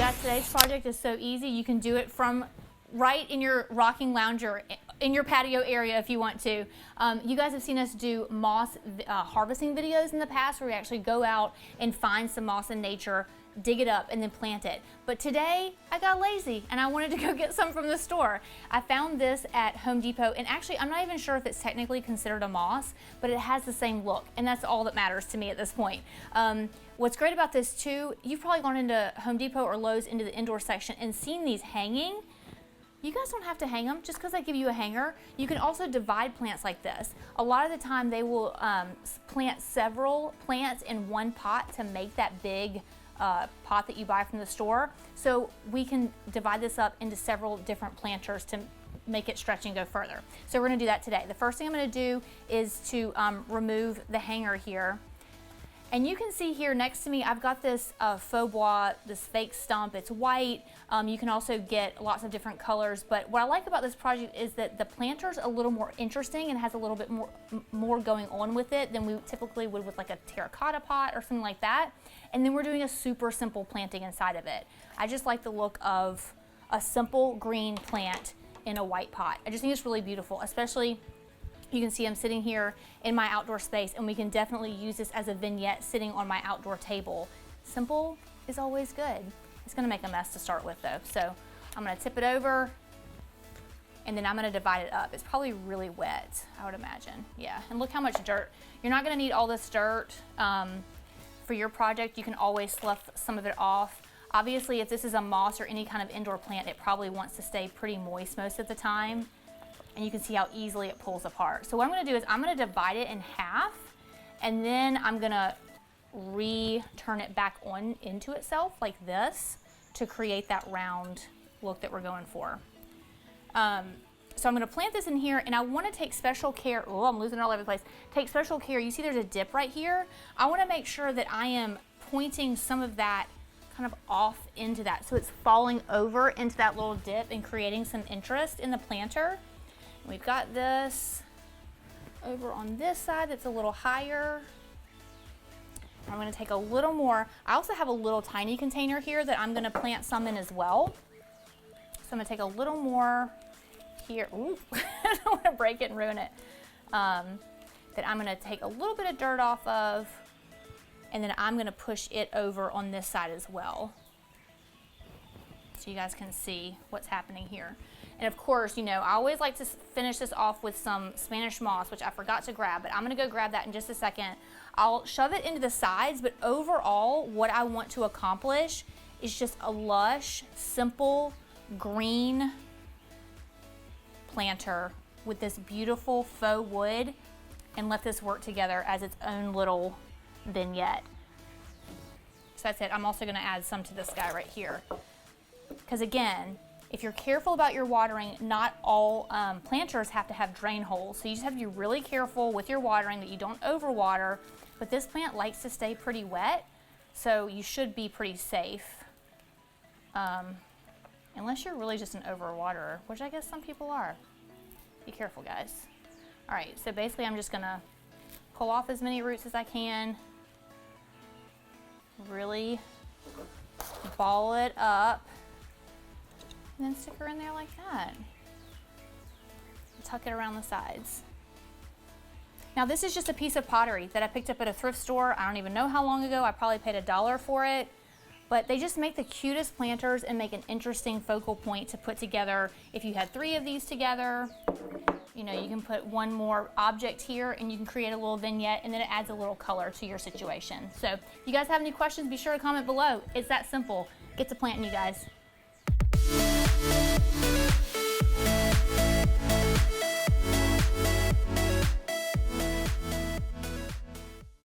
guys, today's project is so easy. You can do it from right in your rocking lounge or in your patio area if you want to. You guys have seen us do moss harvesting videos in the past where we actually go out and find some moss in nature, dig it up, and then plant it. But today I got lazy and I wanted to go get some from the store. I found this at Home Depot, and actually I'm not even sure if it's technically considered a moss, but it has the same look, and that's all that matters to me at this point. What's great about this too, you've probably gone into Home Depot or Lowe's into the indoor section and seen these hanging. You guys don't have to hang them just because I give you a hanger. You can also divide plants like this. A lot of the time they will plant several plants in one pot to make that big pot that you buy from the store. So we can divide this up into several different planters to make it stretch and go further. So we're gonna do that today. The first thing I'm gonna do is to remove the hanger here. And you can see here next to me, I've got this faux bois, this fake stump. It's white. You can also get lots of different colors. But what I like about this project is that the planter's a little more interesting and has a little bit more going on with it than we typically would with like a terracotta pot or something like that. And then we're doing a super simple planting inside of it. I just like the look of a simple green plant in a white pot. I just think it's really beautiful, especially you can see I'm sitting here in my outdoor space, and we can definitely use this as a vignette sitting on my outdoor table. Simple is always good. It's gonna make a mess to start with though. So I'm gonna tip it over, and then I'm gonna divide it up. It's probably really wet, I would imagine. Yeah, and look how much dirt. You're not gonna need all this dirt for your project. You can always slough some of it off. Obviously, if this is a moss or any kind of indoor plant, it probably wants to stay pretty moist most of the time. And you can see how easily it pulls apart. So what I'm gonna do is I'm gonna divide it in half, and then I'm gonna turn it back on into itself like this to create that round look that we're going for. So I'm gonna plant this in here, and I wanna take special care. Oh, I'm losing it all over the place. Take special care. You see there's a dip right here. I wanna make sure that I am pointing some of that kind of off into that, so it's falling over into that little dip and creating some interest in the planter. We've got this over on this side that's a little higher. I'm gonna take a little more. I also have a little tiny container here that I'm gonna plant some in as well. So I'm gonna take a little more here. Ooh, I don't wanna break it and ruin it. That I'm gonna take a little bit of dirt off of, and then I'm gonna push it over on this side as well, so you guys can see what's happening here. And of course, you know, I always like to finish this off with some Spanish moss, which I forgot to grab, but I'm gonna go grab that in just a second. I'll shove it into the sides, but overall, what I want to accomplish is just a lush, simple, green planter with this beautiful faux wood, and let this work together as its own little vignette. So that's it. I'm also gonna add some to this guy right here. Because again, if you're careful about your watering, not all planters have to have drain holes. So you just have to be really careful with your watering that you don't overwater. But this plant likes to stay pretty wet, so you should be pretty safe. Unless you're really just an overwaterer, which I guess some people are. Be careful, guys. All right, so basically I'm just gonna pull off as many roots as I can. Really ball it up. And then stick her in there like that. Tuck it around the sides. Now this is just a piece of pottery that I picked up at a thrift store. I don't even know how long ago. I probably paid $1 for it. But they just make the cutest planters and make an interesting focal point to put together. If you had 3 of these together, you know, you can put one more object here and you can create a little vignette, and then it adds a little color to your situation. So if you guys have any questions, be sure to comment below. It's that simple. Get to planting, you guys.